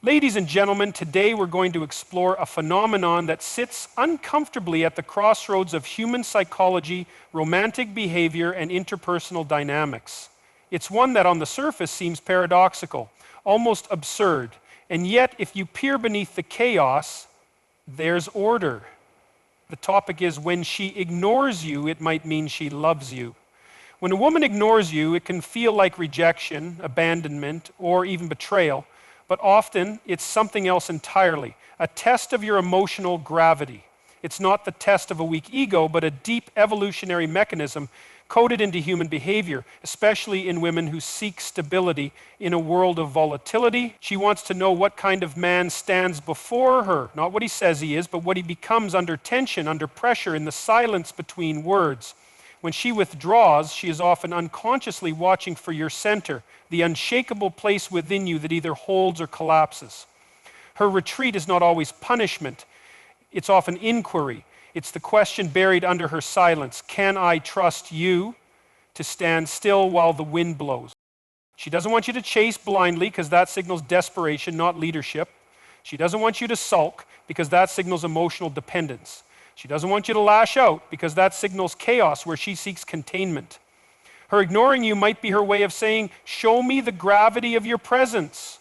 Ladies and gentlemen, today we're going to explore a phenomenon that sits uncomfortably at the crossroads of human psychology, romantic behavior, and interpersonal dynamics. It's one that on the surface seems paradoxical, almost absurd, and yet if you peer beneath the chaos, there's order. The topic is when she ignores you, it might mean she loves you. When a woman ignores you, it can feel like rejection, abandonment, or even betrayal. But often it's something else entirely, a test of your emotional gravity. It's not the test of a weak ego, but a deep evolutionary mechanism coded into human behavior, especially in women who seek stability in a world of volatility. She wants to know what kind of man stands before her, not what he says he is, but what he becomes under tension, under pressure, in the silence between words. When she withdraws, she is often unconsciously watching for your center, the unshakable place within you that either holds or collapses. Her retreat is not always punishment. It's often inquiry. It's the question buried under her silence. Can I trust you to stand still while the wind blows? She doesn't want you to chase blindly because that signals desperation, not leadership. She doesn't want you to sulk because that signals emotional dependence. She doesn't want you to lash out because that signals chaos where she seeks containment. Her ignoring you might be her way of saying, show me the gravity of your presence.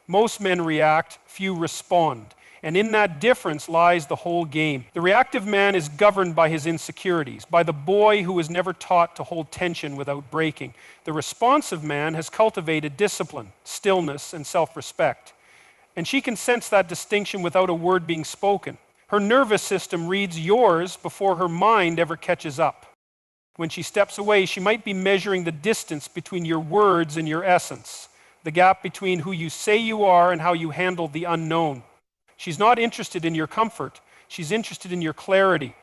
Most men react, few respond. And in that difference lies the whole game. The reactive man is governed by his insecurities, by the boy who was never taught to hold tension without breaking. The responsive man has cultivated discipline, stillness, and self-respect. And she can sense that distinction without a word being spoken. Her nervous system reads yours before her mind ever catches up. When she steps away, she might be measuring the distance between your words and your essence, the gap between who you say you are and how you handle the unknown. She's not interested in your comfort. She's interested in your clarity.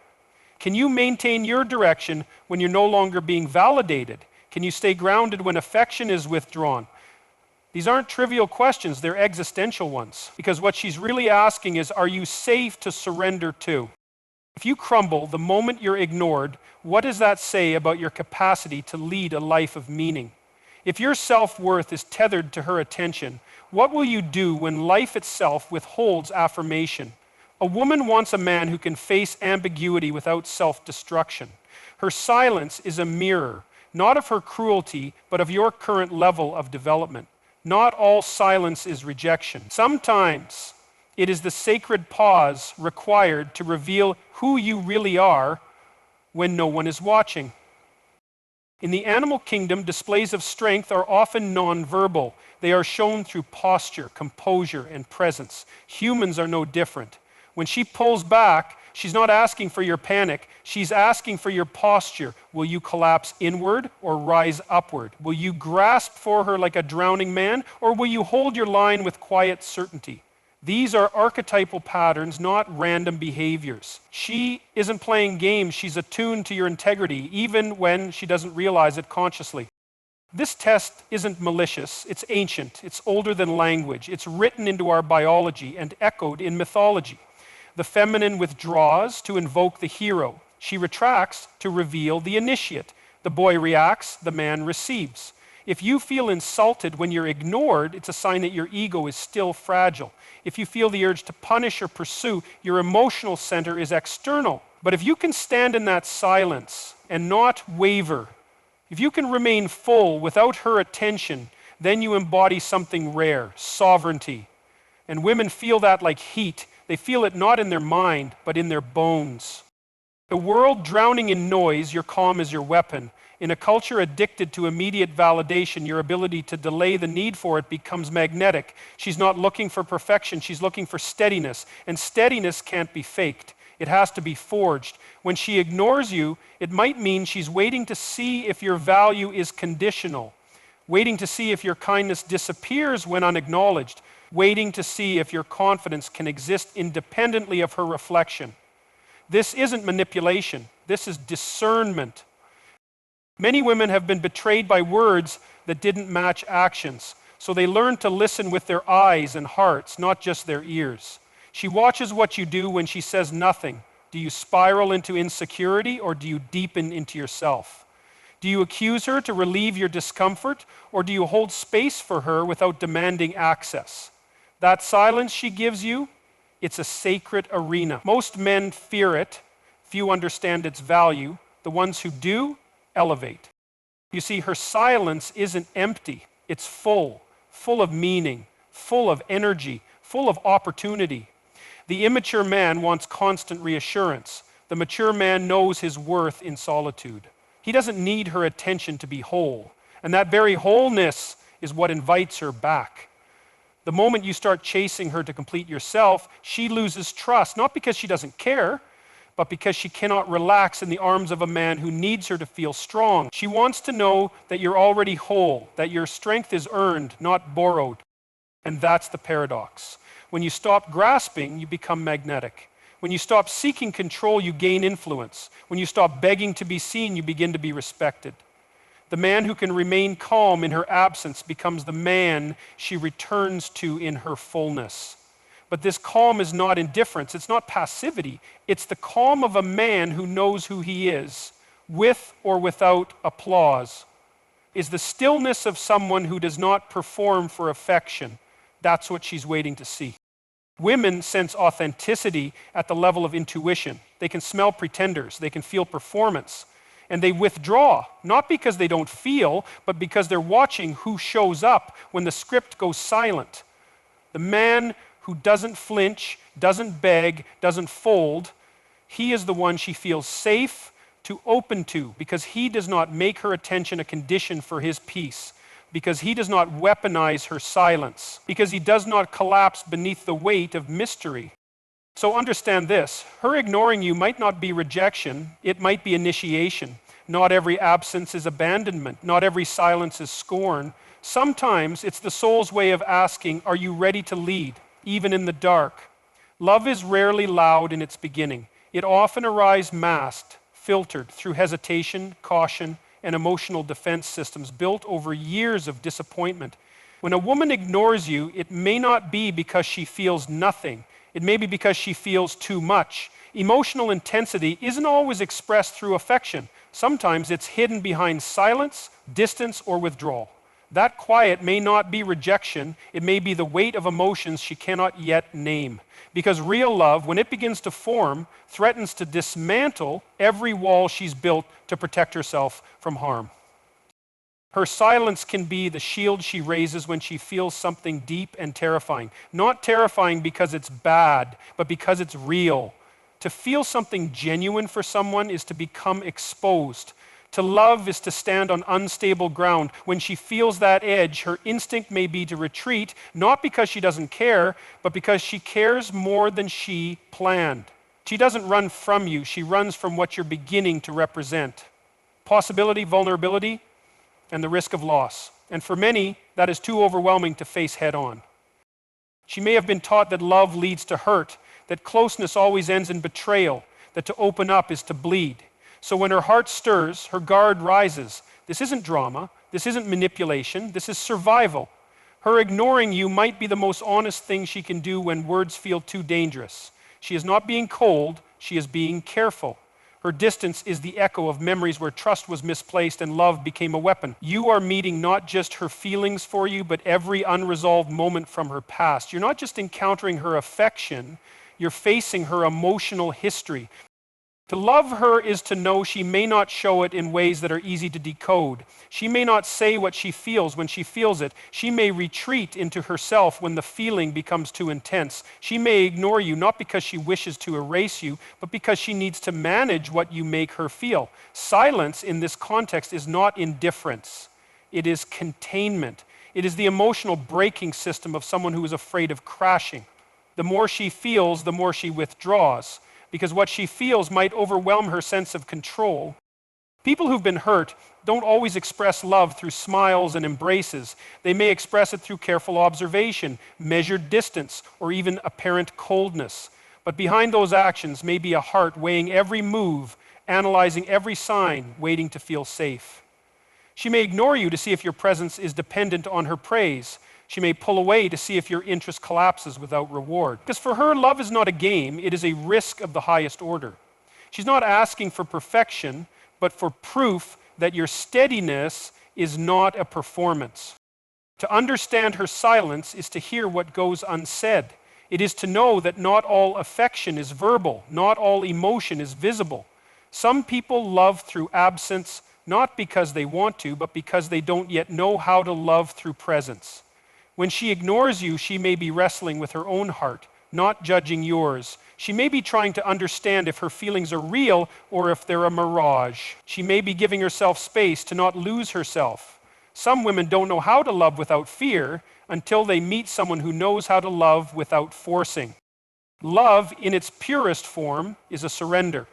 Can you maintain your direction when you're no longer being validated? Can you stay grounded when affection is withdrawn? These aren't trivial questions, they're existential ones. Because what she's really asking is, are you safe to surrender to? If you crumble the moment you're ignored, what does that say about your capacity to lead a life of meaning? If your self-worth is tethered to her attention, what will you do when life itself withholds affirmation? A woman wants a man who can face ambiguity without self-destruction. Her silence is a mirror, not of her cruelty, but of your current level of development. Not all silence is rejection. Sometimes it is the sacred pause required to reveal who you really are when no one is watching. In the animal kingdom, displays of strength are often nonverbal. They are shown through posture, composure, and presence. Humans are no different. When she pulls back, she's not asking for your panic. She's asking for your posture. Will you collapse inward or rise upward? Will you grasp for her like a drowning man, or will you hold your line with quiet certainty? These are archetypal patterns, not random behaviors. She isn't playing games. She's attuned to your integrity, even when she doesn't realize it consciously. This test isn't malicious. It's ancient. It's older than language. It's written into our biology and echoed in mythology. The feminine withdraws to invoke the hero. She retracts to reveal the initiate. The boy reacts, the man receives. If you feel insulted when you're ignored, it's a sign that your ego is still fragile. If you feel the urge to punish or pursue, your emotional center is external. But if you can stand in that silence and not waver, if you can remain full without her attention, then you embody something rare, sovereignty. And women feel that like heat. They feel it not in their mind, but in their bones. A world drowning in noise, your calm is your weapon. In a culture addicted to immediate validation, your ability to delay the need for it becomes magnetic. She's not looking for perfection, she's looking for steadiness. And steadiness can't be faked. It has to be forged. When she ignores you, it might mean she's waiting to see if your value is conditional, waiting to see if your kindness disappears when unacknowledged, waiting to see if your confidence can exist independently of her reflection. This isn't manipulation. This is discernment. Many women have been betrayed by words that didn't match actions, so they learn to listen with their eyes and hearts, not just their ears. She watches what you do when she says nothing. Do you spiral into insecurity, or do you deepen into yourself? Do you accuse her to relieve your discomfort, or do you hold space for her without demanding access? That silence she gives you, it's a sacred arena. Most men fear it. Few understand its value. The ones who do, elevate. You see, her silence isn't empty. It's full of meaning, full of energy, full of opportunity. The immature man wants constant reassurance. The mature man knows his worth in solitude. He doesn't need her attention to be whole. And that very wholeness is what invites her back. The moment you start chasing her to complete yourself, she loses trust, not because she doesn't care, but because she cannot relax in the arms of a man who needs her to feel strong. She wants to know that you're already whole, that your strength is earned, not borrowed. And that's the paradox. When you stop grasping, you become magnetic. When you stop seeking control, you gain influence. When you stop begging to be seen, you begin to be respected. The man who can remain calm in her absence becomes the man she returns to in her fullness. But this calm is not indifference, it's not passivity. It's the calm of a man who knows who he is, with or without applause. Is the stillness of someone who does not perform for affection. That's what she's waiting to see. Women sense authenticity at the level of intuition. They can smell pretenders, they can feel performance. And they withdraw, not because they don't feel, but because they're watching who shows up when the script goes silent. The man who doesn't flinch, doesn't beg, doesn't fold, he is the one she feels safe to open to because he does not make her attention a condition for his peace, because he does not weaponize her silence, because he does not collapse beneath the weight of mystery. So understand this, her ignoring you might not be rejection, it might be initiation. Not every absence is abandonment, not every silence is scorn. Sometimes it's the soul's way of asking, are you ready to lead, even in the dark? Love is rarely loud in its beginning. It often arrives masked, filtered through hesitation, caution, and emotional defense systems built over years of disappointment. When a woman ignores you, it may not be because she feels nothing. It may be because she feels too much. Emotional intensity isn't always expressed through affection. Sometimes it's hidden behind silence, distance, or withdrawal. That quiet may not be rejection, it may be the weight of emotions she cannot yet name. Because real love, when it begins to form, threatens to dismantle every wall she's built to protect herself from harm. Her silence can be the shield she raises when she feels something deep and terrifying. Not terrifying because it's bad, but because it's real. To feel something genuine for someone is to become exposed. To love is to stand on unstable ground. When she feels that edge, her instinct may be to retreat, not because she doesn't care, but because she cares more than she planned. She doesn't run from you, she runs from what you're beginning to represent. Possibility, vulnerability, and the risk of loss. And for many, that is too overwhelming to face head on. She may have been taught that love leads to hurt, that closeness always ends in betrayal, that to open up is to bleed. So when her heart stirs, her guard rises. This isn't drama, this isn't manipulation, this is survival. Her ignoring you might be the most honest thing she can do when words feel too dangerous. She is not being cold, she is being careful. Her distance is the echo of memories where trust was misplaced and love became a weapon. You are meeting not just her feelings for you, but every unresolved moment from her past. You're not just encountering her affection, you're facing her emotional history. To love her is to know she may not show it in ways that are easy to decode. She may not say what she feels when she feels it. She may retreat into herself when the feeling becomes too intense. She may ignore you not because she wishes to erase you, but because she needs to manage what you make her feel. Silence in this context is not indifference. It is containment. It is the emotional braking system of someone who is afraid of crashing. The more she feels, the more she withdraws, because what she feels might overwhelm her sense of control. People who've been hurt don't always express love through smiles and embraces. They may express it through careful observation, measured distance, or even apparent coldness. But behind those actions may be a heart weighing every move, analyzing every sign, waiting to feel safe. She may ignore you to see if your presence is dependent on her praise. She may pull away to see if your interest collapses without reward. Because for her, love is not a game, it is a risk of the highest order. She's not asking for perfection, but for proof that your steadiness is not a performance. To understand her silence is to hear what goes unsaid. It is to know that not all affection is verbal, not all emotion is visible. Some people love through absence, not because they want to, but because they don't yet know how to love through presence. When she ignores you, she may be wrestling with her own heart, not judging yours. She may be trying to understand if her feelings are real or if they're a mirage. She may be giving herself space to not lose herself. Some women don't know how to love without fear until they meet someone who knows how to love without forcing. Love, in its purest form, is a surrender.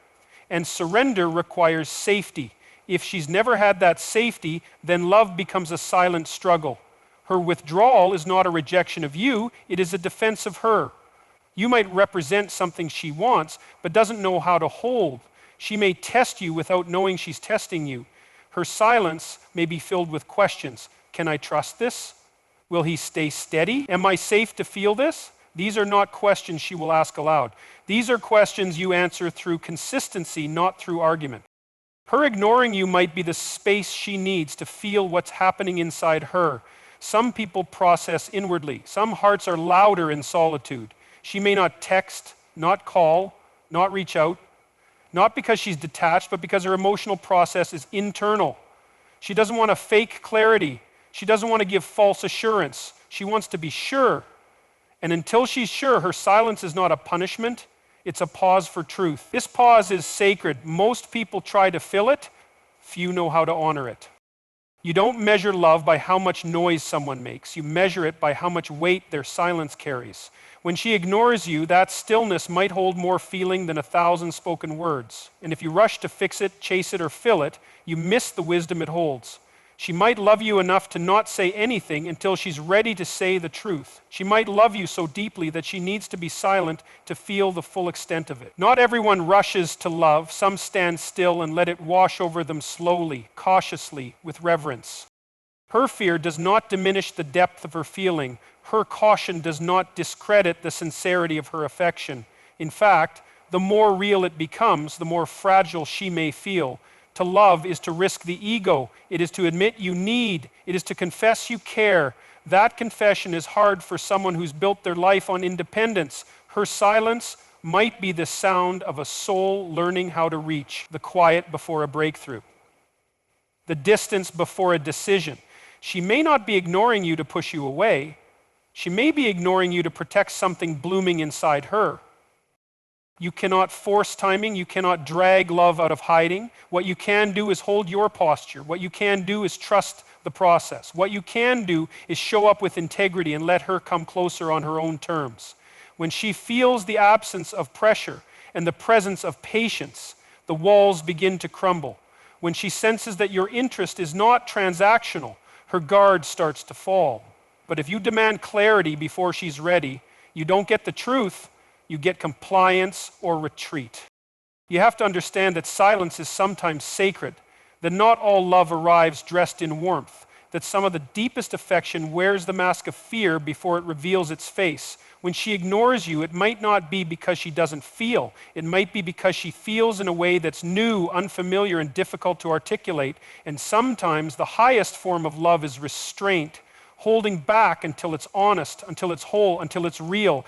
And surrender requires safety. If she's never had that safety, then love becomes a silent struggle. Her withdrawal is not a rejection of you, it is a defense of her. You might represent something she wants, but doesn't know how to hold. She may test you without knowing she's testing you. Her silence may be filled with questions. Can I trust this? Will he stay steady? Am I safe to feel this? These are not questions she will ask aloud. These are questions you answer through consistency, not through argument. Her ignoring you might be the space she needs to feel what's happening inside her. Some people process inwardly. Some hearts are louder in solitude. She may not text, not call, not reach out, not because she's detached, but because her emotional process is internal. She doesn't want to fake clarity. She doesn't want to give false assurance. She wants to be sure. And until she's sure, her silence is not a punishment, it's a pause for truth. This pause is sacred. Most people try to fill it, few know how to honor it. You don't measure love by how much noise someone makes. You measure it by how much weight their silence carries. When she ignores you, that stillness might hold more feeling than 1,000 spoken words. And if you rush to fix it, chase it, or fill it, you miss the wisdom it holds. She might love you enough to not say anything until she's ready to say the truth. She might love you so deeply that she needs to be silent to feel the full extent of it. Not everyone rushes to love. Some stand still and let it wash over them slowly, cautiously, with reverence. Her fear does not diminish the depth of her feeling. Her caution does not discredit the sincerity of her affection. In fact, the more real it becomes, the more fragile she may feel. To love is to risk the ego. It is to admit you need. It is to confess you care. That confession is hard for someone who's built their life on independence. Her silence might be the sound of a soul learning how to reach, the quiet before a breakthrough, the distance before a decision. She may not be ignoring you to push you away. She may be ignoring you to protect something blooming inside her. You cannot force timing. You cannot drag love out of hiding. What you can do is hold your posture. What you can do is trust the process. What you can do is show up with integrity and let her come closer on her own terms. When she feels the absence of pressure and the presence of patience, the walls begin to crumble. When she senses that your interest is not transactional, her guard starts to fall. But if you demand clarity before she's ready, you don't get the truth. You get compliance or retreat. You have to understand that silence is sometimes sacred, that not all love arrives dressed in warmth, that some of the deepest affection wears the mask of fear before it reveals its face. When she ignores you, it might not be because she doesn't feel. It might be because she feels in a way that's new, unfamiliar, and difficult to articulate. And sometimes the highest form of love is restraint, holding back until it's honest, until it's whole, until it's real.